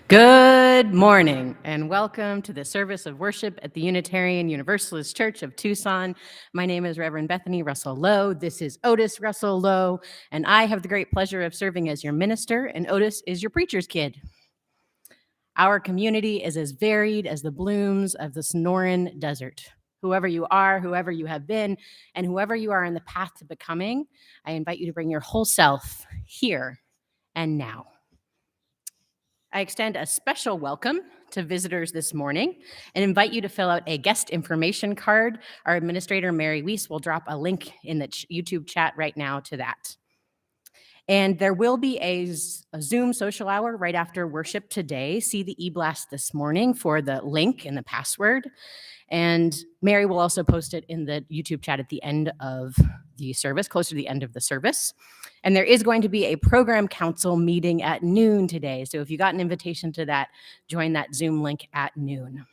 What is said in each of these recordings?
Good morning and welcome to the service of worship at the Unitarian Universalist Church of Tucson. My name is Reverend Bethany Russell Lowe. This is Otis Russell Lowe, and I have the great pleasure of serving as your minister, and Otis is your preacher's kid. Our community is as varied as the blooms of the Sonoran Desert. Whoever you are, whoever you have been, and whoever you are on the path to becoming, I invite you to bring your whole self here and now. I extend a special welcome to visitors this morning and invite you to fill out a guest information card. Our administrator, Mary Weiss, will drop a link in the YouTube chat right now to that. And there will be a Zoom social hour right after worship today. See the e-blast this morning for the link and the password. And Mary will also post it in the YouTube chat at the end of the service, closer to the end of the service. And there is going to be a program council meeting at noon today. So if you got an invitation to that, join that Zoom link at noon.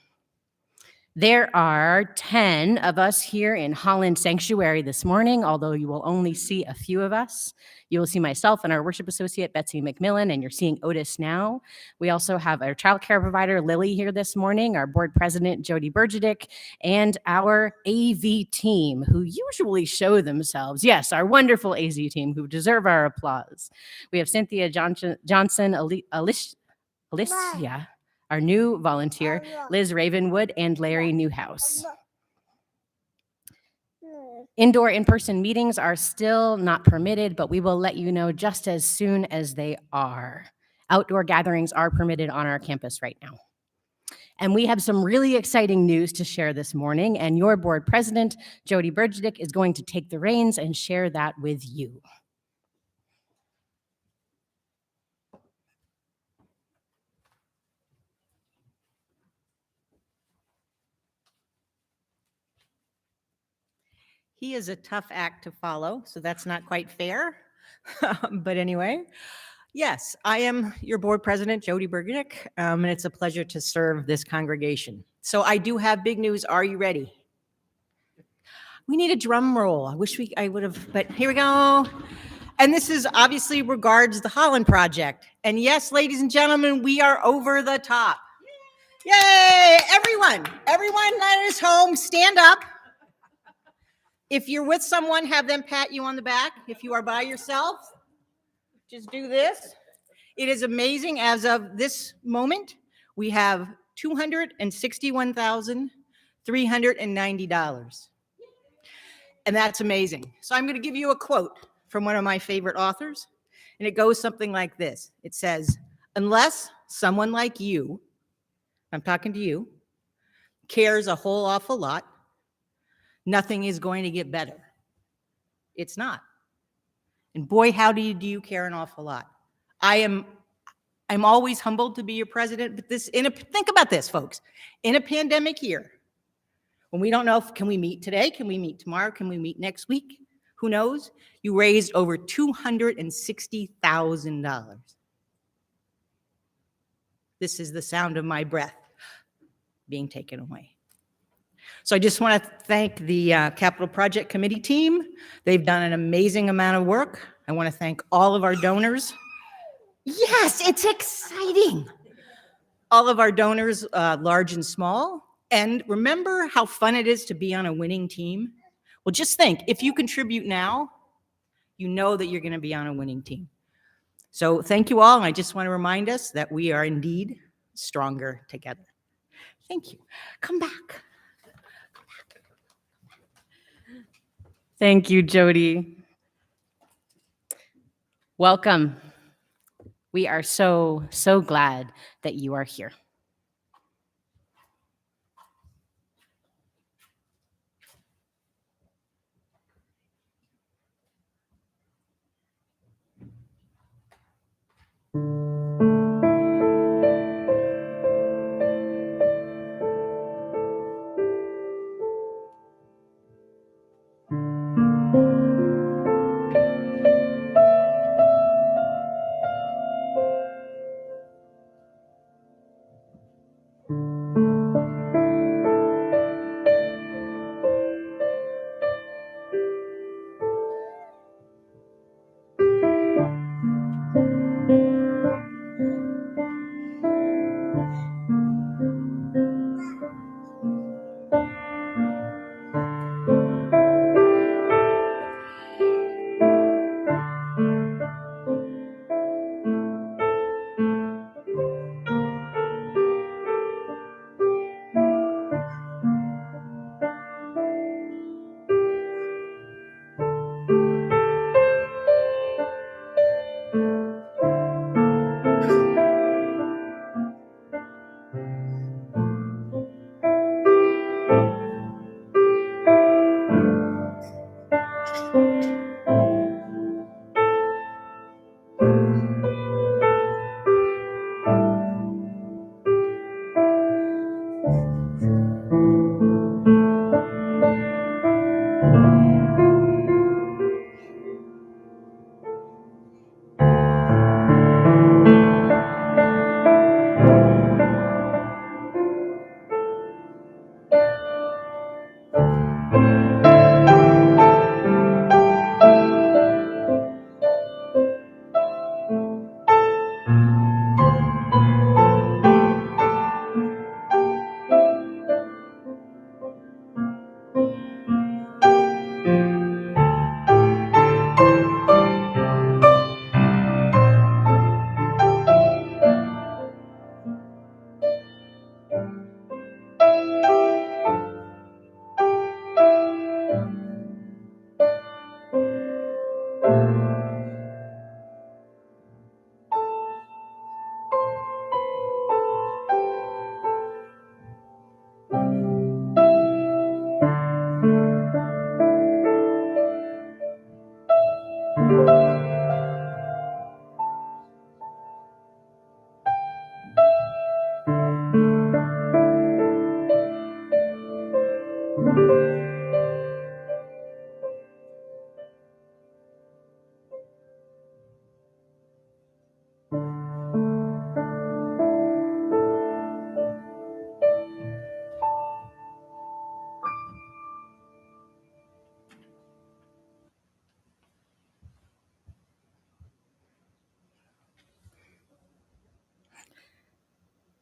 There are 10 of us here in Holland Sanctuary this morning, although you will only see a few of us. You will see myself and our worship associate, Betsy McMillan, and you're seeing Otis now. We also have our child care provider, Lily, here this morning, our board president, Jody Bergedick, and our AV team, who usually show themselves. Yes, our wonderful AZ team, who deserve our applause. We have Cynthia Johnson, Alicia, our new volunteer, Liz Ravenwood, and Larry Newhouse. Indoor in-person meetings are still not permitted, but we will let you know just as soon as they are. Outdoor gatherings are permitted on our campus right now. And we have some really exciting news to share this morning, and your board president, Jody Bergedick, is going to take the reins and share that with you. He is a tough act to follow, so that's not quite fair. But anyway, yes, I am your board president, Jody Bergedick, and it's a pleasure to serve this congregation. So I do have big news. Are you ready? We need a drum roll. I wish I would have, but here we go. And this is obviously regards the Holland Project. And yes, ladies and gentlemen, we are over the top. Yay! Everyone that is home, stand up. If you're with someone, have them pat you on the back. If you are by yourself, just do this. It is amazing. As of this moment, we have $261,390. And that's amazing. So I'm going to give you a quote from one of my favorite authors. And it goes something like this. It says, unless someone like you, I'm talking to you, cares a whole awful lot, nothing is going to get better. It's not. And boy, how do you care an awful lot. I'm always humbled to be your president, but think about this, folks. In a pandemic year, when we don't know can we meet today, can we meet tomorrow, can we meet next week? Who knows? You raised over $260,000. This is the sound of my breath being taken away. So I just want to thank the Capital Project Committee team. They've done an amazing amount of work. I want to thank all of our donors. Yes, it's exciting. All of our donors, large and small. And remember how fun it is to be on a winning team? Well, just think, if you contribute now, you know that you're going to be on a winning team. So thank you all. And I just want to remind us that we are indeed stronger together. Thank you. Come back. Thank you, Jody. Welcome. We are so glad that you are here.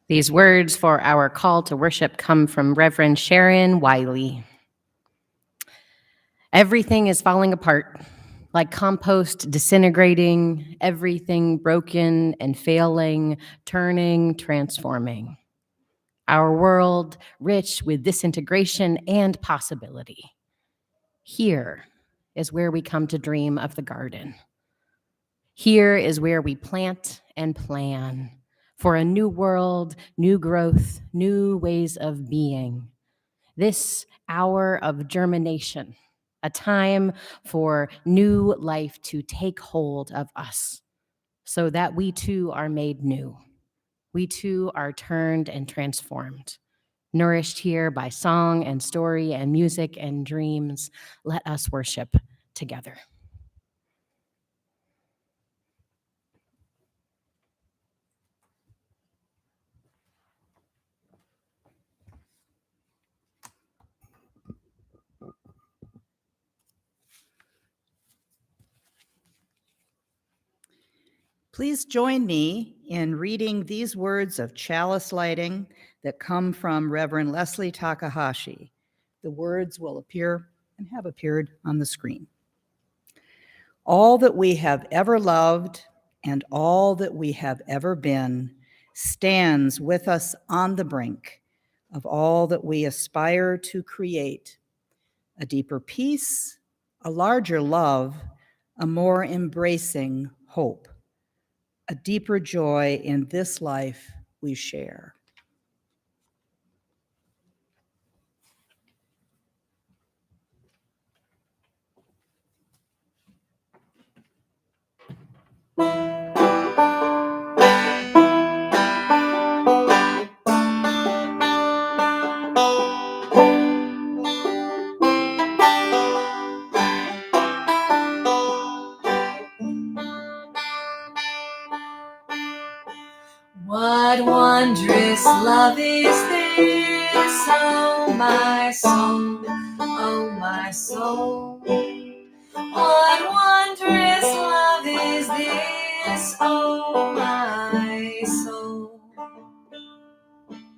These words for our call to worship come from Reverend Sharon Wiley. Everything is falling apart, like compost disintegrating, everything broken and failing, turning, transforming. Our world rich with disintegration and possibility. Here is where we come to dream of the garden. Here is where we plant and plan for a new world, new growth, new ways of being. This hour of germination, a time for new life to take hold of us so that we too are made new. We too are turned and transformed. Nourished here by song and story and music and dreams, let us worship together. Please join me in reading these words of chalice lighting that come from Reverend Leslie Takahashi. The words will appear and have appeared on the screen. All that we have ever loved and all that we have ever been stands with us on the brink of all that we aspire to create: a deeper peace, a larger love, a more embracing hope, a deeper joy in this life we share. What wondrous love is this, oh my soul, oh my soul. What wondrous love is this, oh my soul.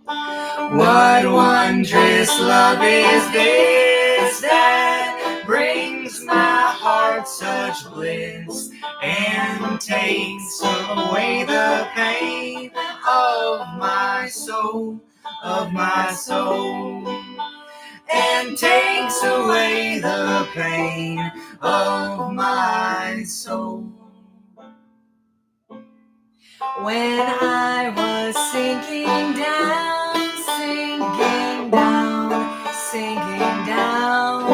What wondrous love is this that brings my heart such bliss and takes away the pain of my soul, and takes away the pain of my soul. When I was sinking down, sinking down, sinking down.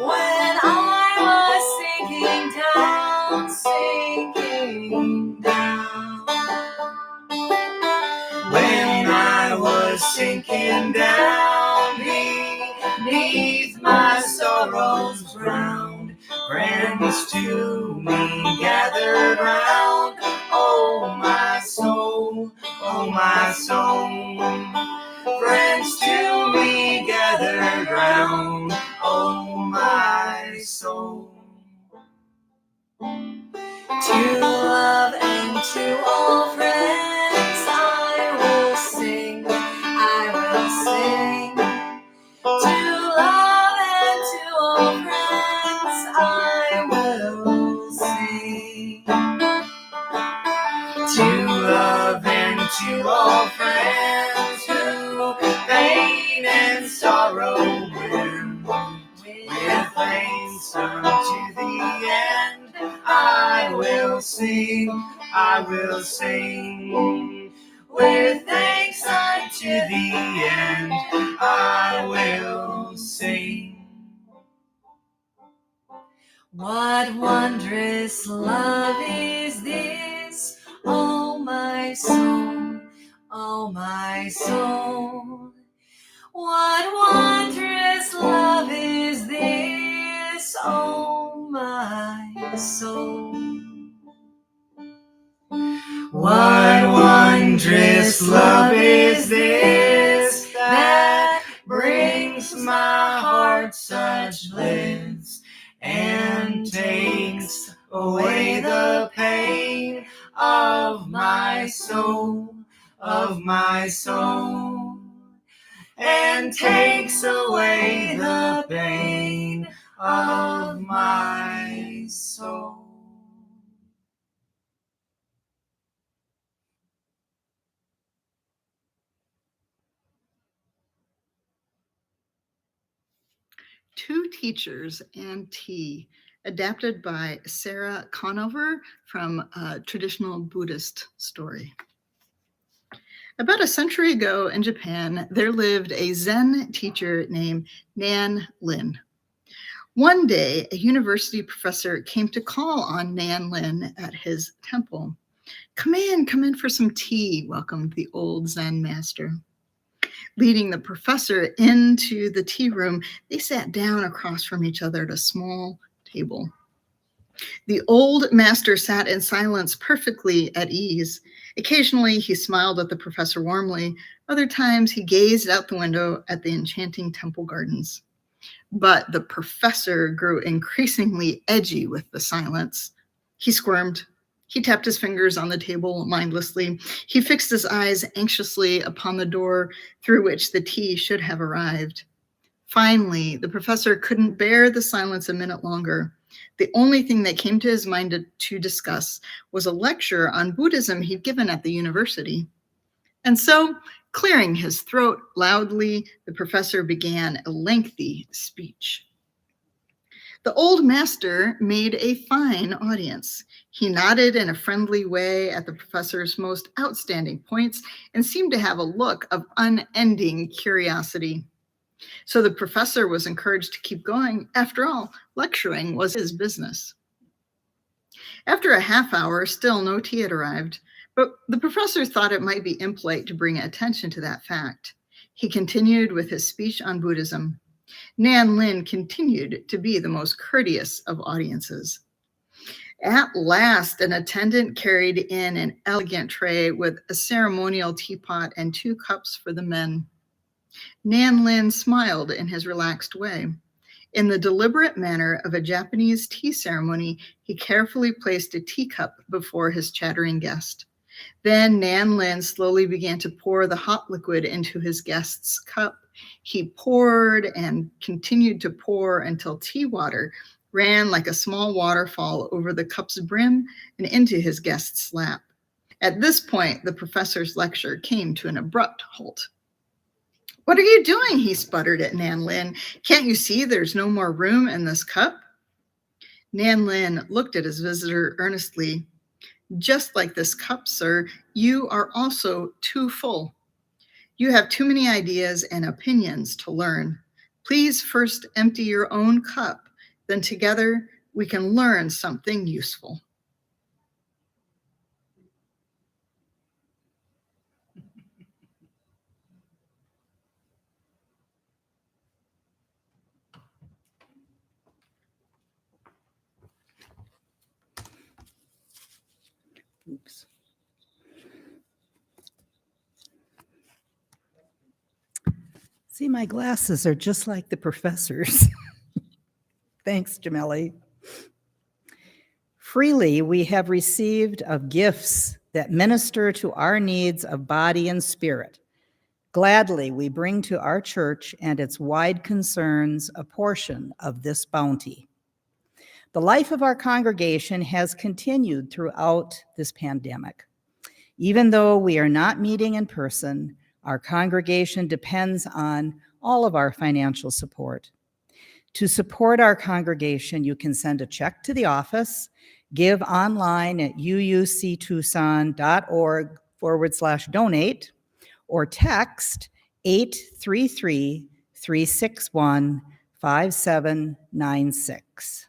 When I was sinking down, sinking down. When I was sinking down beneath my sorrows drowned, friends to me gathered round. Oh my soul, oh my soul. Friends to me gathered round. Oh my soul. To love and to all friends I will sing, I will sing. To love and to all friends I will sing. To love and to all friends who pain and sorrow win, with thanks unto the end, I will sing, I will sing. With thanks unto the end, I will sing. What wondrous love is this, oh my soul, oh my soul. What wondrous love soul. What wondrous love is this that brings my heart such bliss and takes away the pain of my soul, and takes away the pain of my soul. Two Teachers and Tea, adapted by Sarah Conover from a traditional Buddhist story. About a century ago in Japan, there lived a Zen teacher named Nan Lin. One day, a university professor came to call on Nan Lin at his temple. Come in for some tea," welcomed the old Zen master. Leading the professor into the tea room, they sat down across from each other at a small table. The old master sat in silence, perfectly at ease. Occasionally, he smiled at the professor warmly. Other times, he gazed out the window at the enchanting temple gardens. But the professor grew increasingly edgy with the silence. He squirmed. He tapped his fingers on the table mindlessly. He fixed his eyes anxiously upon the door through which the tea should have arrived. Finally, the professor couldn't bear the silence a minute longer. The only thing that came to his mind to discuss was a lecture on Buddhism he'd given at the university. And so, clearing his throat loudly, the professor began a lengthy speech. The old master made a fine audience. He nodded in a friendly way at the professor's most outstanding points and seemed to have a look of unending curiosity. So the professor was encouraged to keep going. After all, lecturing was his business. After a half hour, still no tea had arrived, but the professor thought it might be impolite to bring attention to that fact. He continued with his speech on Buddhism. Nan Lin continued to be the most courteous of audiences. At last, an attendant carried in an elegant tray with a ceremonial teapot and 2 cups for the men. Nan Lin smiled in his relaxed way. In the deliberate manner of a Japanese tea ceremony, he carefully placed a teacup before his chattering guest. Then Nan Lin slowly began to pour the hot liquid into his guest's cup. He poured and continued to pour until tea water ran like a small waterfall over the cup's brim and into his guest's lap. At this point, the professor's lecture came to an abrupt halt. "What are you doing?" he sputtered at Nan Lin. "Can't you see there's no more room in this cup?" Nan Lin looked at his visitor earnestly. "Just like this cup, sir, you are also too full. You have too many ideas and opinions to learn. Please first empty your own cup, then together we can learn something useful." Oops. See, my glasses are just like the professor's. Thanks, Jameli. Freely we have received of gifts that minister to our needs of body and spirit. Gladly we bring to our church and its wide concerns a portion of this bounty. The life of our congregation has continued throughout this pandemic. Even though we are not meeting in person, our congregation depends on all of our financial support. To support our congregation, you can send a check to the office, give online at uuctucson.org/donate, or text 833-361-5796.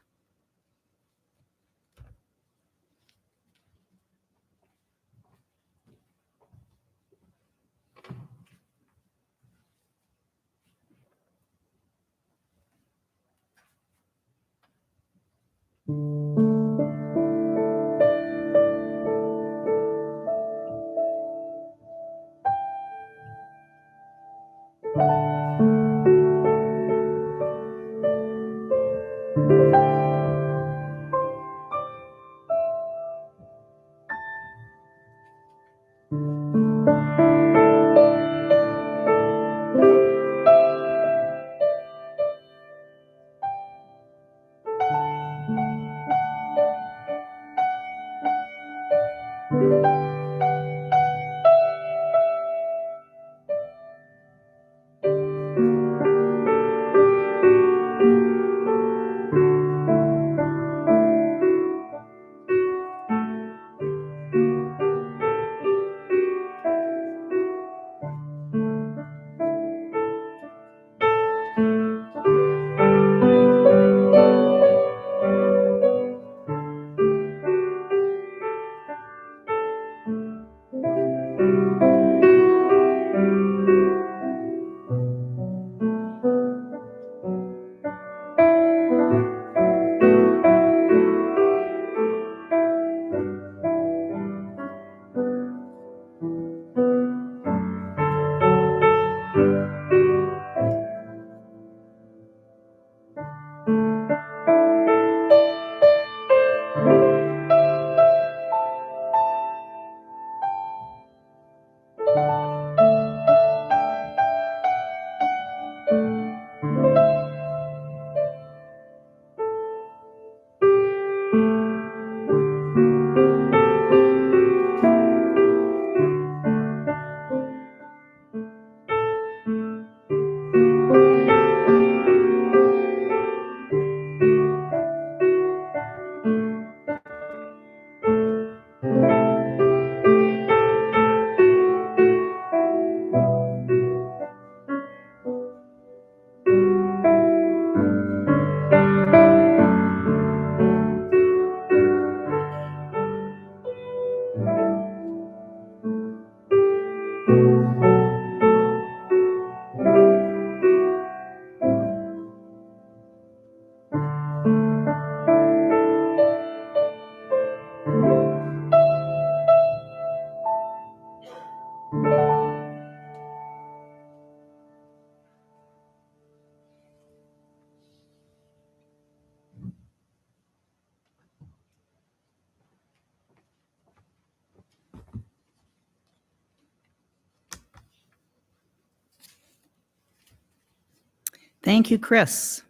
Thank you, Chris.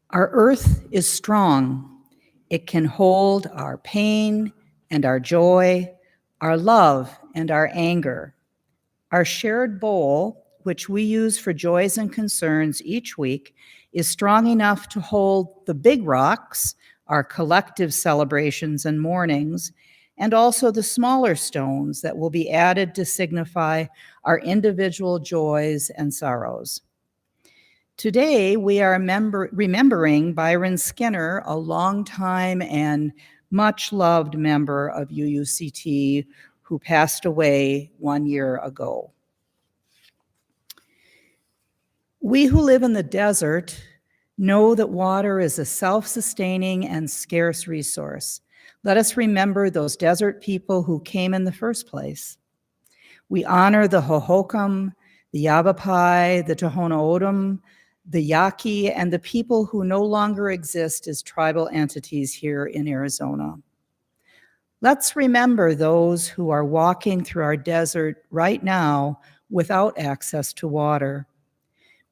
Our earth is strong. It can hold our pain and our joy, our love and our anger. Our shared bowl, which we use for joys and concerns each week, is strong enough to hold the big rocks, our collective celebrations and mournings, and also the smaller stones that will be added to signify our individual joys and sorrows. Today, we are remembering Byron Skinner, a longtime and much-loved member of UUCT who passed away 1 year ago. We who live in the desert know that water is a self-sustaining and scarce resource. Let us remember those desert people who came in the first place. We honor the Hohokam, the Yavapai, the Tohono O'odham, the Yaqui, and the people who no longer exist as tribal entities here in Arizona. Let's remember those who are walking through our desert right now without access to water.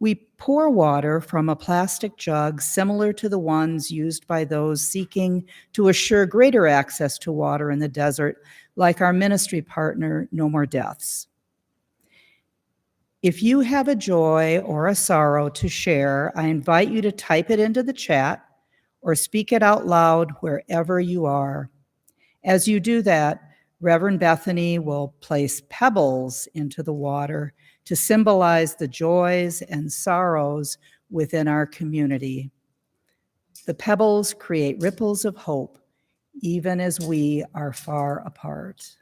We pour water from a plastic jug similar to the ones used by those seeking to assure greater access to water in the desert, like our ministry partner, No More Deaths. If you have a joy or a sorrow to share, I invite you to type it into the chat or speak it out loud wherever you are. As you do that, Reverend Bethany will place pebbles into the water to symbolize the joys and sorrows within our community. The pebbles create ripples of hope, even as we are far apart.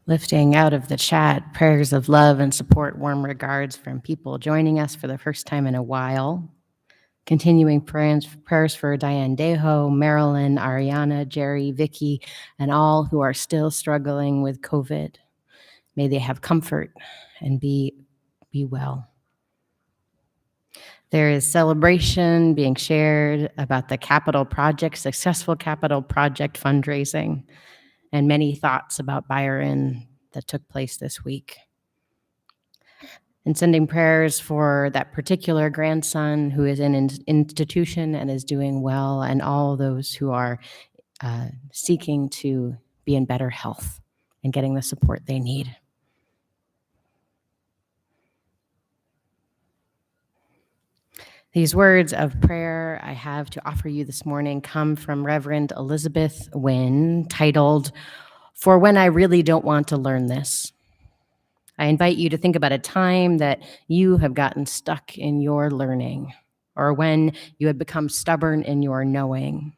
Lifting out of the chat prayers of love and support, warm regards from people joining us for the first time in a while. Continuing prayers for Diane Deho, Marilyn, Ariana, Jerry, Vicky, and all who are still struggling with COVID. May they have comfort and be well. There is celebration being shared about the capital project, successful capital project fundraising, and many thoughts about Byron that took place this week. And sending prayers for that particular grandson who is in an institution and is doing well, and all those who are seeking to be in better health and getting the support they need. These words of prayer I have to offer you this morning come from Reverend Elizabeth Wynn, titled, For when I really don't want to learn this, I invite you to think about a time that you have gotten stuck in your learning, or when you had become stubborn in your knowing.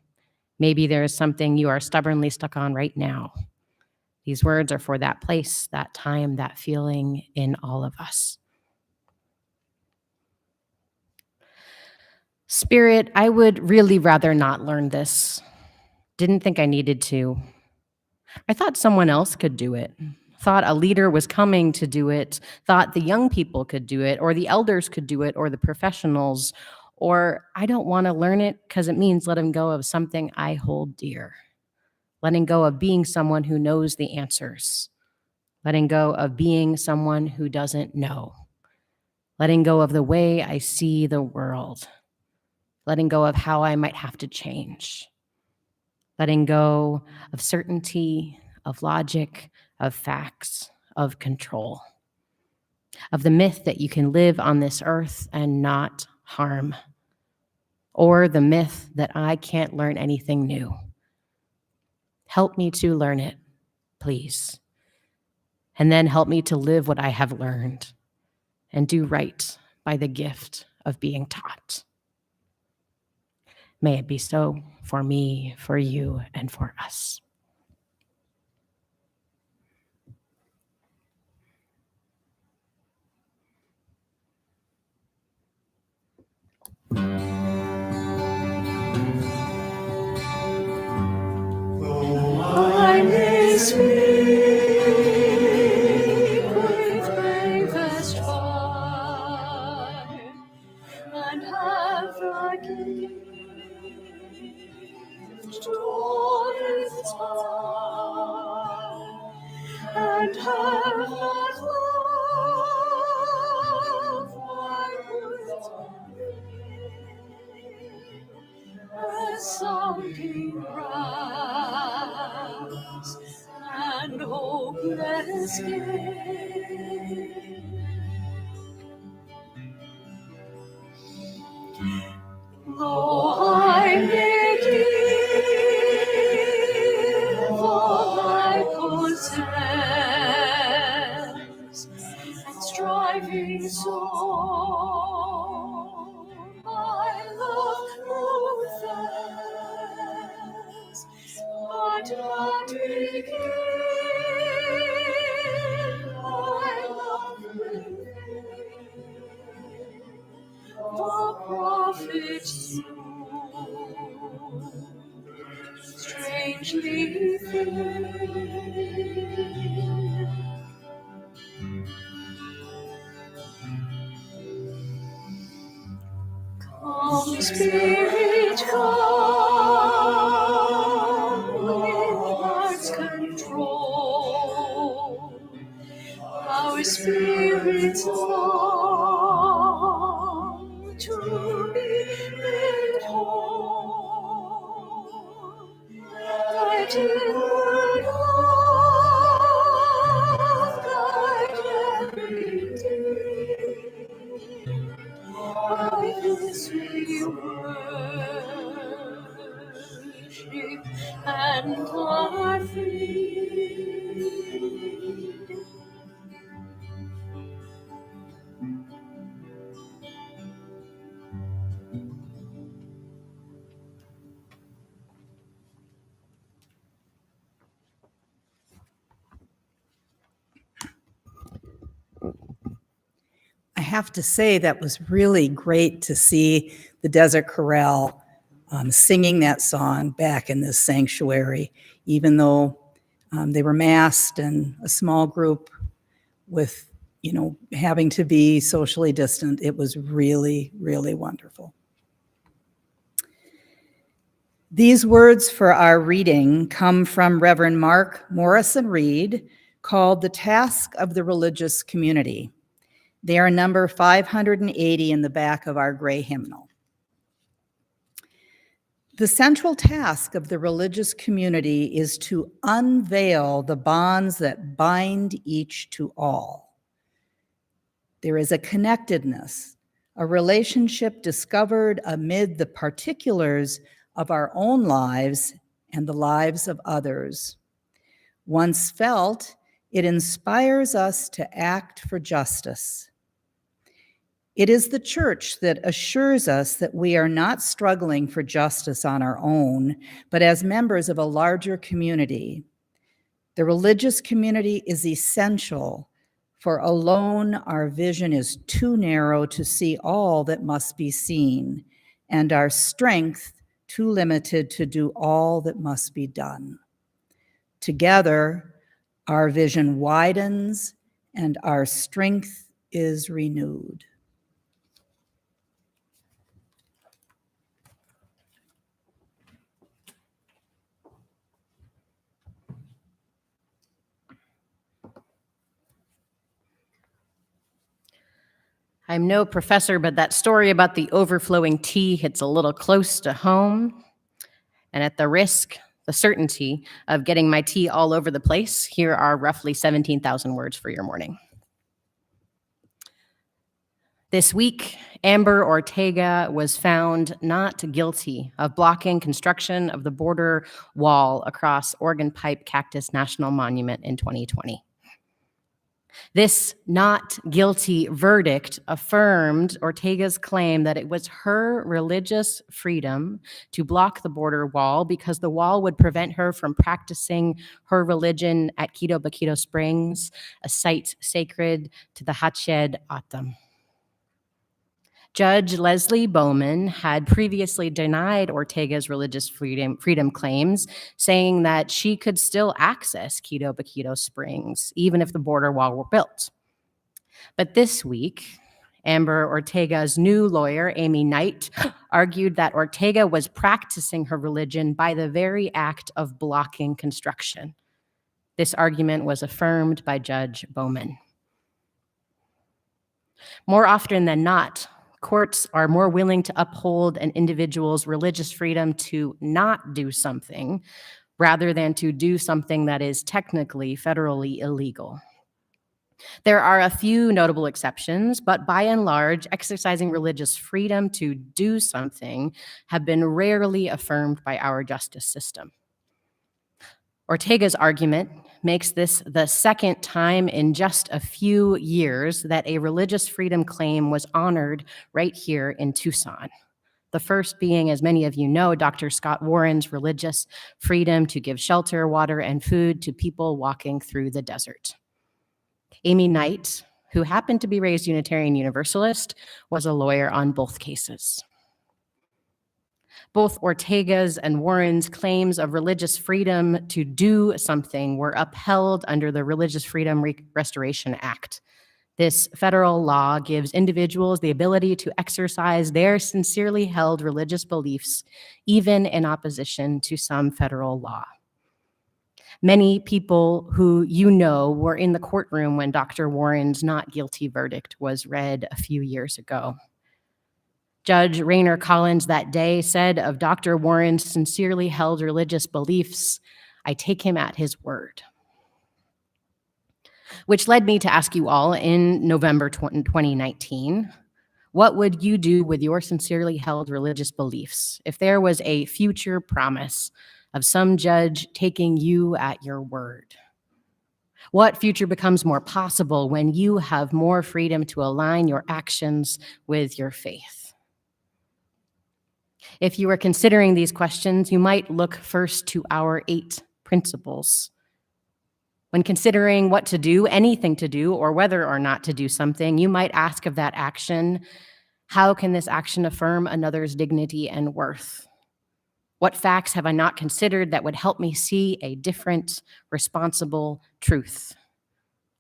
Maybe there is something you are stubbornly stuck on right now. These words are for that place, that time, that feeling in all of us. Spirit, I would really rather not learn this. Didn't think I needed to. I thought someone else could do it. Thought a leader was coming to do it. Thought the young people could do it, or the elders could do it, or the professionals. Or I don't want to learn it because it means letting go of something I hold dear. Letting go of being someone who knows the answers. Letting go of being someone who doesn't know. Letting go of the way I see the world. Letting go of how I might have to change. Letting go of certainty, of logic, of facts, of control. Of the myth that you can live on this earth and not harm. Or the myth that I can't learn anything new. Help me to learn it, please. And then help me to live what I have learned and do right by the gift of being taught. May it be so for me, for you, and for us. I may speak with bravest heart and have the gift to order this heart and have not love, why words as sunken grass and hopeless gain. Though I may give all I possess and striving so, my love profess, but not begin, my love will the prophet soon strangely thin. Come, Spirit, come with heart's control. Our spirits long to be made whole. Guide inward love, guide every day. By this we worship and are freed. I have to say that was really great to see the Desert Chorale singing that song back in this sanctuary, even though they were masked and a small group with, having to be socially distant. It was really, really wonderful. These words for our reading come from Reverend Mark Morrison Reed, called The Task of the Religious Community. They are number 580 in the back of our gray hymnal. The central task of the religious community is to unveil the bonds that bind each to all. There is a connectedness, a relationship discovered amid the particulars of our own lives and the lives of others. Once felt, it inspires us to act for justice. It is the church that assures us that we are not struggling for justice on our own, but as members of a larger community. The religious community is essential, for alone our vision is too narrow to see all that must be seen, and our strength too limited to do all that must be done. Together, our vision widens and our strength is renewed. I'm no professor, but that story about the overflowing tea hits a little close to home. And at the risk, the certainty of getting my tea all over the place, here are roughly 17,000 words for your morning. This week, Amber Ortega was found not guilty of blocking construction of the border wall across Organ Pipe Cactus National Monument in 2020. This not guilty verdict affirmed Ortega's claim that it was her religious freedom to block the border wall because the wall would prevent her from practicing her religion at Quito Baquito Springs, a site sacred to the Hached Atam. Judge Leslie Bowman had previously denied Ortega's religious freedom claims, saying that she could still access Quito Baquito Springs, even if the border wall were built. But this week, Amber Ortega's new lawyer, Amy Knight, argued that Ortega was practicing her religion by the very act of blocking construction. This argument was affirmed by Judge Bowman. More often than not, courts are more willing to uphold an individual's religious freedom to not do something rather than to do something that is technically federally illegal. There are a few notable exceptions, but by and large, exercising religious freedom to do something have been rarely affirmed by our justice system. Ortega's argument makes this the second time in just a few years that a religious freedom claim was honored right here in Tucson. The first being, as many of you know, Dr. Scott Warren's religious freedom to give shelter, water, and food to people walking through the desert. Amy Knight, who happened to be raised Unitarian Universalist, was a lawyer on both cases. Both Ortega's and Warren's claims of religious freedom to do something were upheld under the Religious Freedom Restoration Act. This federal law gives individuals the ability to exercise their sincerely held religious beliefs, even in opposition to some federal law. Many people who you know were in the courtroom when Dr. Warren's not guilty verdict was read a few years ago. Judge Rayner Collins that day said of Dr. Warren's sincerely held religious beliefs, "I take him at his word." Which led me to ask you all in November 2019, what would you do with your sincerely held religious beliefs if there was a future promise of some judge taking you at your word? What future becomes more possible when you have more freedom to align your actions with your faith? If you are considering these questions, you might look first to our 8 principles. When considering what to do, anything to do, or whether or not to do something, you might ask of that action, how can this action affirm another's dignity and worth? What facts have I not considered that would help me see a different, responsible truth?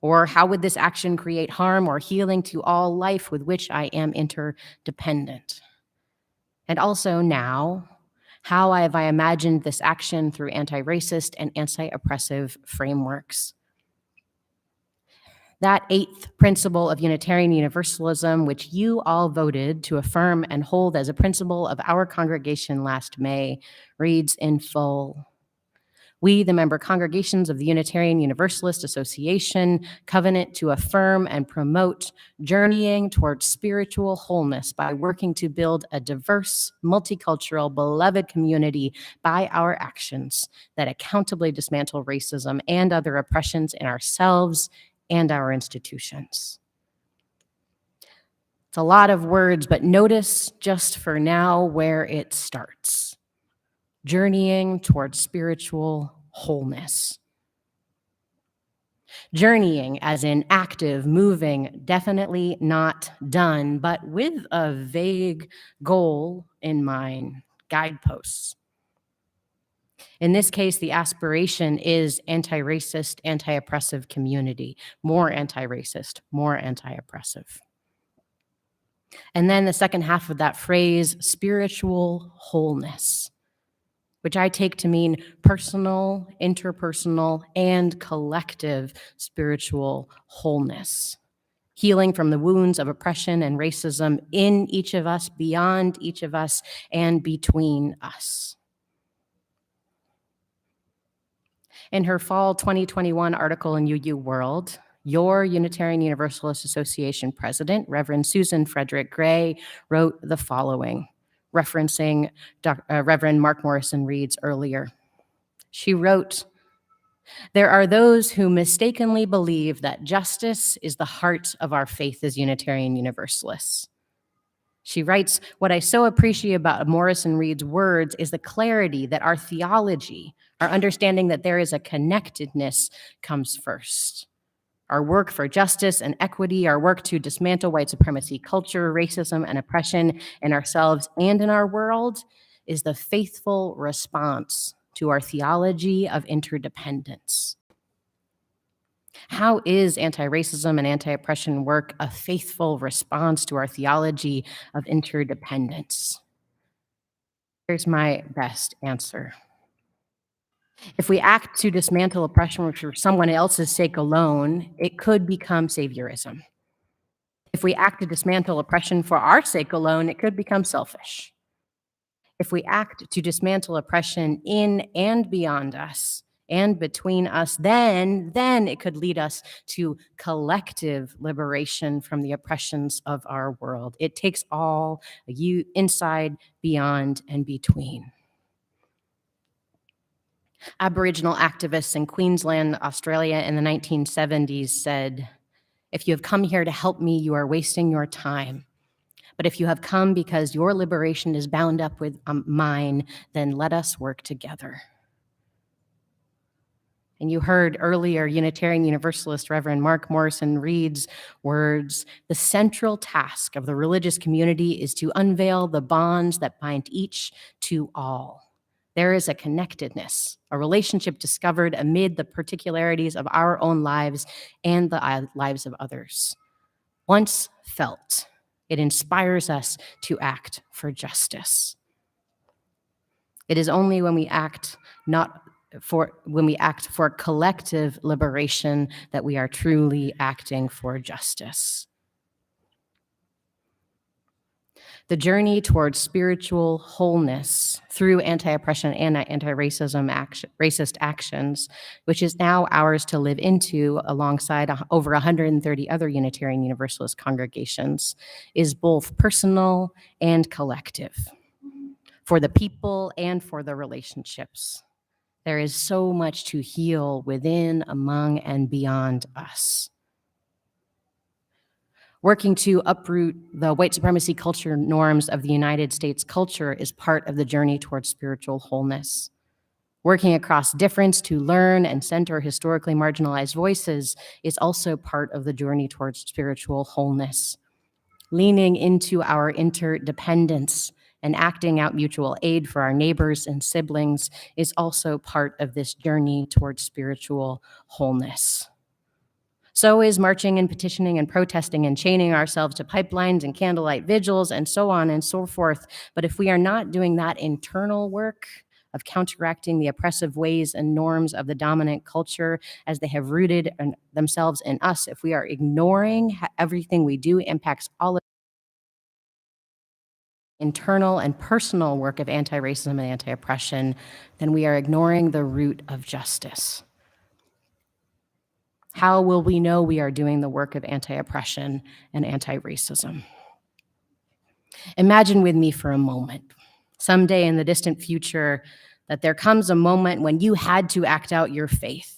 Or how would this action create harm or healing to all life with which I am interdependent? And also now, how have I imagined this action through anti-racist and anti-oppressive frameworks? That 8th principle of Unitarian Universalism, which you all voted to affirm and hold as a principle of our congregation last May, reads in full, We, the member congregations of the Unitarian Universalist Association, covenant to affirm and promote journeying towards spiritual wholeness by working to build a diverse, multicultural, beloved community by our actions that accountably dismantle racism and other oppressions in ourselves and our institutions. It's a lot of words, but notice just for now where it starts. Journeying towards spiritual wholeness. Journeying as in active, moving, definitely not done, but with a vague goal in mind, guideposts. In this case, the aspiration is anti-racist, anti-oppressive community, more anti-racist, more anti-oppressive. And then the second half of that phrase, spiritual wholeness, which I take to mean personal, interpersonal, and collective spiritual wholeness. Healing from the wounds of oppression and racism in each of us, beyond each of us, and between us. In her fall 2021 article in UU World, your Unitarian Universalist Association president, Reverend Susan Frederick Gray, wrote the following, referencing Reverend Mark Morrison Reed's earlier. She wrote, "There are those who mistakenly believe that justice is the heart of our faith as Unitarian Universalists." She writes, "What I so appreciate about Morrison Reed's words is the clarity that our theology, our understanding that there is a connectedness, comes first. Our work for justice and equity, our work to dismantle white supremacy culture, racism, and oppression in ourselves and in our world is the faithful response to our theology of interdependence." How is anti-racism and anti-oppression work a faithful response to our theology of interdependence? Here's my best answer. If we act to dismantle oppression for someone else's sake alone, it could become saviorism. If we act to dismantle oppression for our sake alone, it could become selfish. If we act to dismantle oppression in and beyond us and between us, then it could lead us to collective liberation from the oppressions of our world. It takes all, you inside, beyond, and between. Aboriginal activists in Queensland, Australia in the 1970s said, "If you have come here to help me, you are wasting your time. But if you have come because your liberation is bound up with mine, then let us work together." And you heard earlier Unitarian Universalist Reverend Mark Morrison Reed's words, "The central task of the religious community is to unveil the bonds that bind each to all. There is a connectedness, a relationship discovered amid the particularities of our own lives and the lives of others. Once felt, it inspires us to act for justice. It is only when we act for collective liberation that we are truly acting for justice." The journey towards spiritual wholeness through anti-oppression and racist actions, which is now ours to live into alongside over 130 other Unitarian Universalist congregations, is both personal and collective, for the people and for the relationships. There is so much to heal within, among, and beyond us. Working to uproot the white supremacy culture norms of the United States culture is part of the journey towards spiritual wholeness. Working across difference to learn and center historically marginalized voices is also part of the journey towards spiritual wholeness. Leaning into our interdependence and acting out mutual aid for our neighbors and siblings is also part of this journey towards spiritual wholeness. So is marching and petitioning and protesting and chaining ourselves to pipelines and candlelight vigils and so on and so forth. But if we are not doing that internal work of counteracting the oppressive ways and norms of the dominant culture as they have rooted themselves in us, if we are ignoring how everything we do impacts all of internal and personal work of anti-racism and anti-oppression, then we are ignoring the root of justice. How will we know we are doing the work of anti-oppression and anti-racism? Imagine with me for a moment, someday in the distant future, that there comes a moment when you had to act out your faith.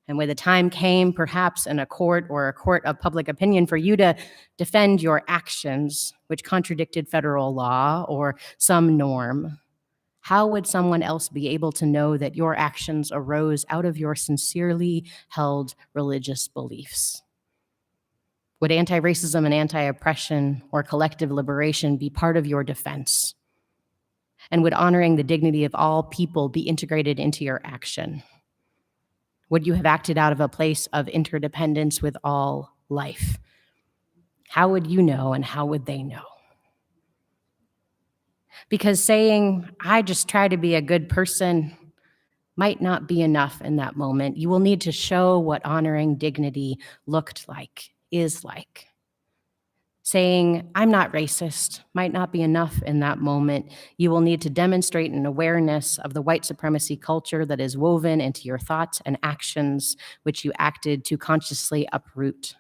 And when the time came, perhaps in a court or a court of public opinion, for you to defend your actions, which contradicted federal law or some norm, how would someone else be able to know that your actions arose out of your sincerely held religious beliefs? Would anti-racism and anti-oppression or collective liberation be part of your defense? And would honoring the dignity of all people be integrated into your action? Would you have acted out of a place of interdependence with all life? How would you know, and how would they know? Because saying, I just try to be a good person, might not be enough in that moment. You will need to show what honoring dignity looked like, is like. Saying, I'm not racist, might not be enough in that moment. You will need to demonstrate an awareness of the white supremacy culture that is woven into your thoughts and actions, which you acted to consciously uproot.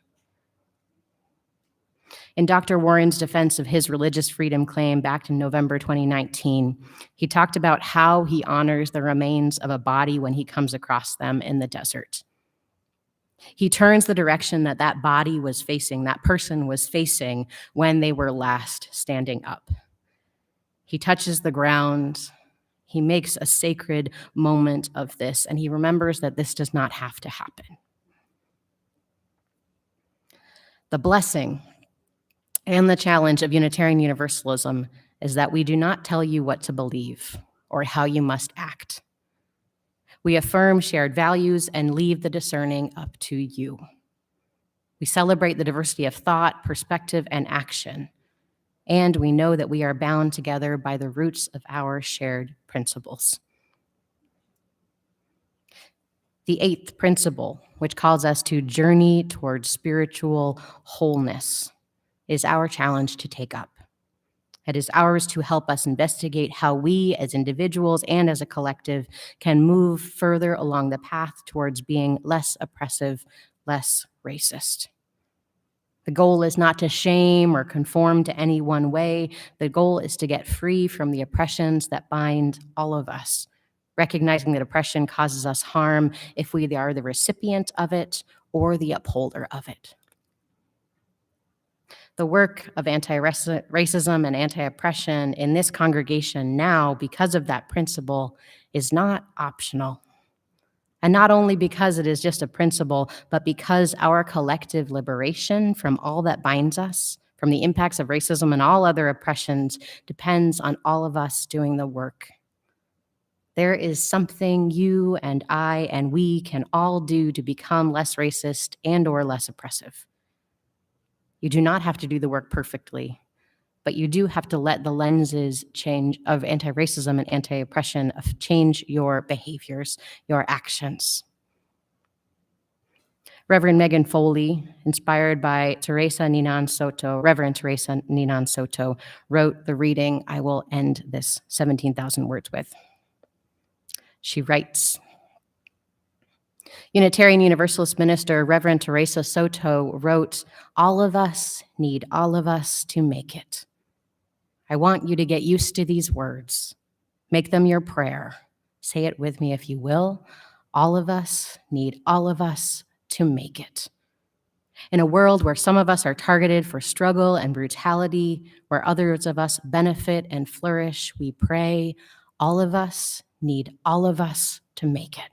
In Dr. Warren's defense of his religious freedom claim back in November 2019, he talked about how he honors the remains of a body when he comes across them in the desert. He turns the direction that that body was facing, that person was facing when they were last standing up. He touches the ground. He makes a sacred moment of this, and he remembers that this does not have to happen. The blessing and the challenge of Unitarian Universalism is that we do not tell you what to believe or how you must act. We affirm shared values and leave the discerning up to you. We celebrate the diversity of thought, perspective, and action, and we know that we are bound together by the roots of our shared principles. The eighth principle, which calls us to journey towards spiritual wholeness, is our challenge to take up. It is ours to help us investigate how we as individuals and as a collective can move further along the path towards being less oppressive, less racist. The goal is not to shame or conform to any one way. The goal is to get free from the oppressions that bind all of us, recognizing that oppression causes us harm if we are the recipient of it or the upholder of it. The work of anti-racism and anti-oppression in this congregation now, because of that principle, is not optional. And not only because it is just a principle, but because our collective liberation from all that binds us, from the impacts of racism and all other oppressions, depends on all of us doing the work. There is something you and I and we can all do to become less racist and or less oppressive. You do not have to do the work perfectly, but you do have to let the lenses change of anti-racism and anti-oppression change your behaviors, your actions. Reverend Megan Foley, inspired by Reverend Teresa Ninan Soto, wrote the reading I will end this 17,000 words with. She writes, Unitarian Universalist minister Reverend Teresa Soto wrote, all of us need all of us to make it. I want you to get used to these words. Make them your prayer. Say it with me if you will. All of us need all of us to make it. In a world where some of us are targeted for struggle and brutality, where others of us benefit and flourish, we pray, all of us need all of us to make it.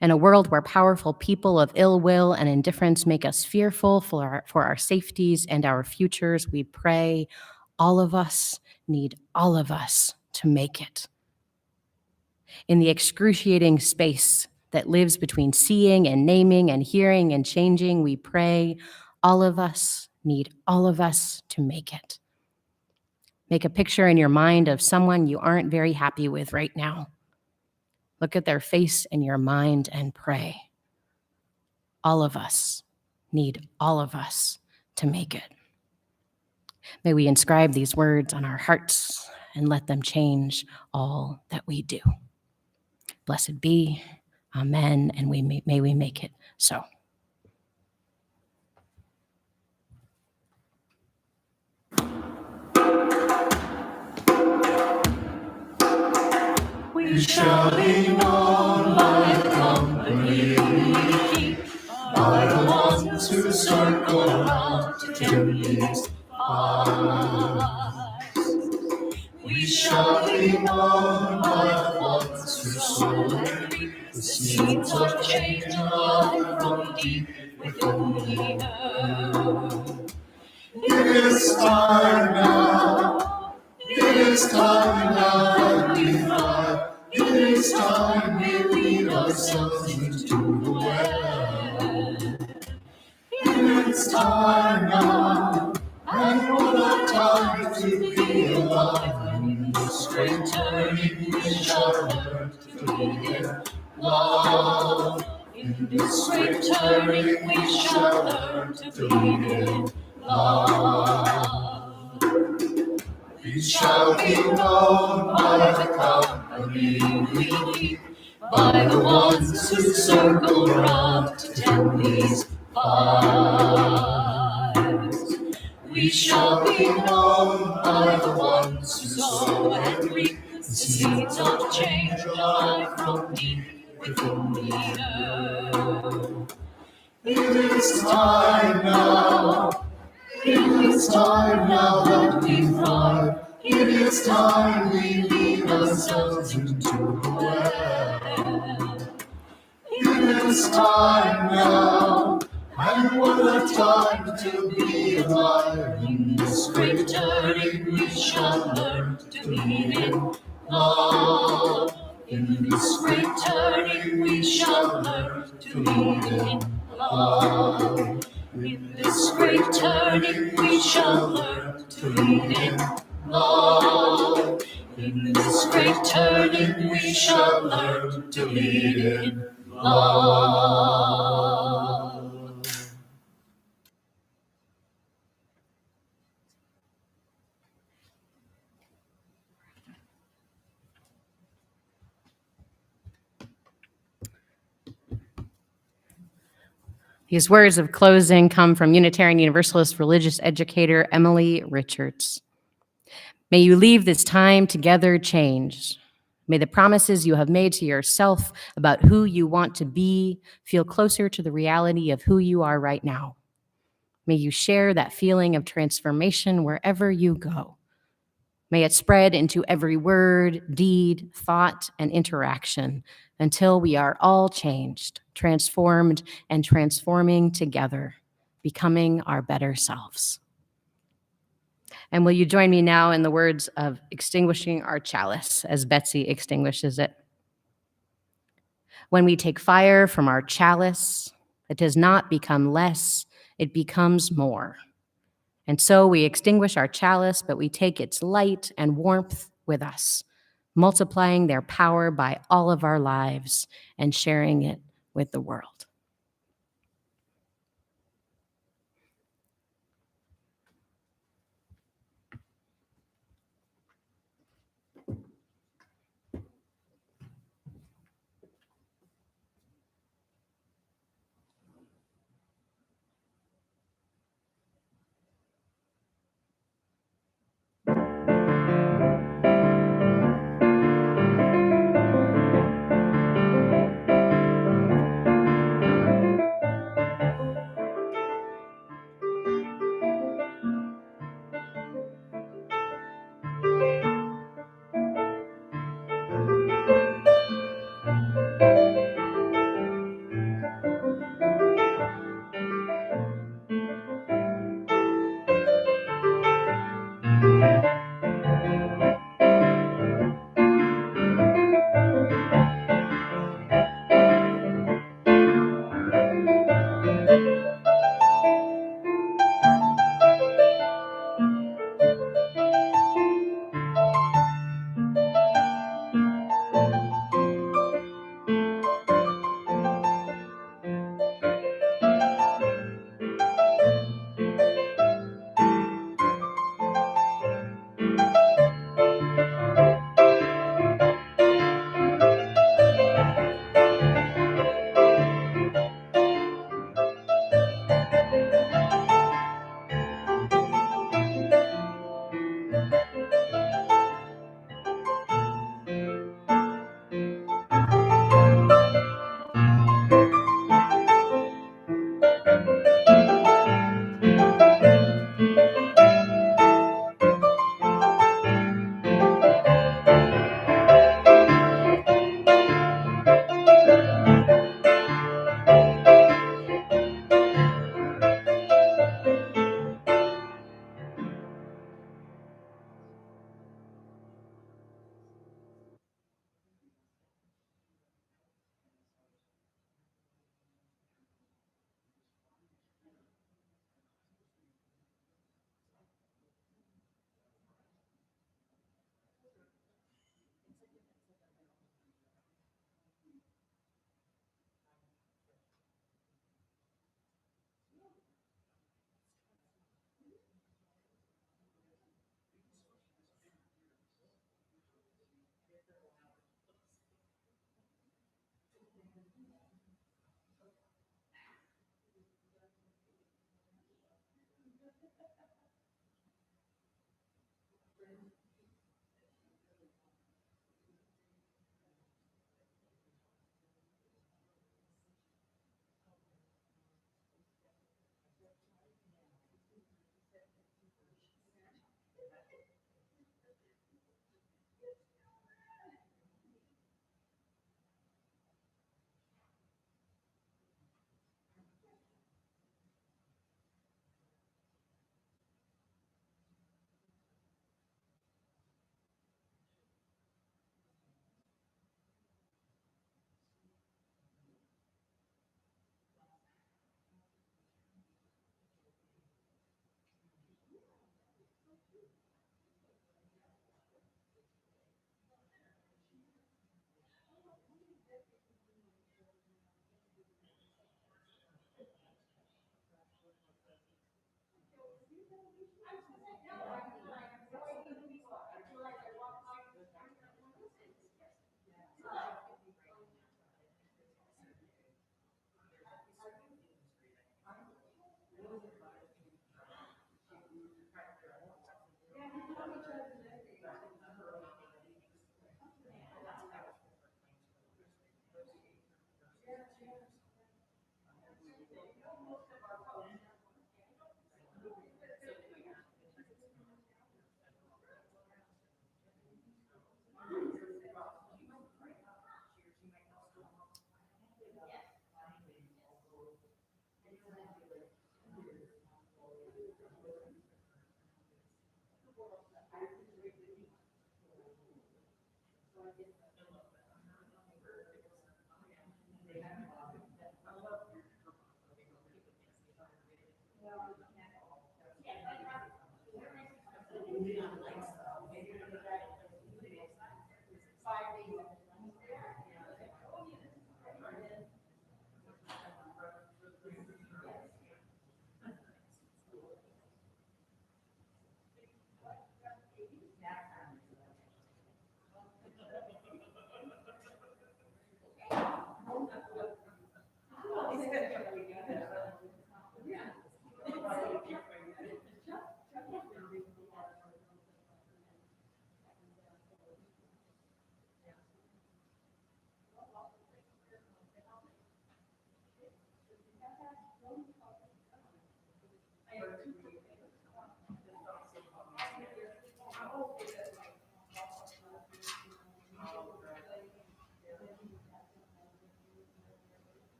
In a world where powerful people of ill will and indifference make us fearful for our safeties and our futures, we pray, all of us need all of us to make it. In the excruciating space that lives between seeing and naming and hearing and changing, we pray, all of us need all of us to make it. Make a picture in your mind of someone you aren't very happy with right now. Look at their face in your mind and pray. All of us need all of us to make it. May we inscribe these words on our hearts and let them change all that we do. Blessed be, amen, and may we make it so. We shall be known by the company we keep, by the ones who circle round to Timmy's eyes. We shall be known by the ones who sow and reap the seeds of change and life from deep within the earth. It is time now. It is time now that we thrive. It is time we lead ourselves into the well. It is time now, and what a time to be alive. In this great turning we shall learn to lead in love. In this great turning we shall learn to lead in love. We shall be known by the company we keep, by the ones who circle round to tend these lives. We shall be known by the ones who sow and reap the seeds of change alive from deep within the earth. It is time now. It is time now that we thrive. It is time we lead ourselves into the well. It is time now, and what a time to be alive. In this great turning we shall learn to lead in love. In this great turning we shall learn to lead in love. In this great turning we shall learn to lead in love. In this great turning we shall learn to lead in love. These words of closing come from Unitarian Universalist religious educator Emily Richards. May you leave this time together changed. May the promises you have made to yourself about who you want to be feel closer to the reality of who you are right now. May you share that feeling of transformation wherever you go. May it spread into every word, deed, thought, and interaction until we are all changed, transformed, and transforming together, becoming our better selves. And will you join me now in the words of extinguishing our chalice as Betsy extinguishes it? When we take fire from our chalice, it does not become less, it becomes more. And so we extinguish our chalice, but we take its light and warmth with us, multiplying their power by all of our lives and sharing it with the world.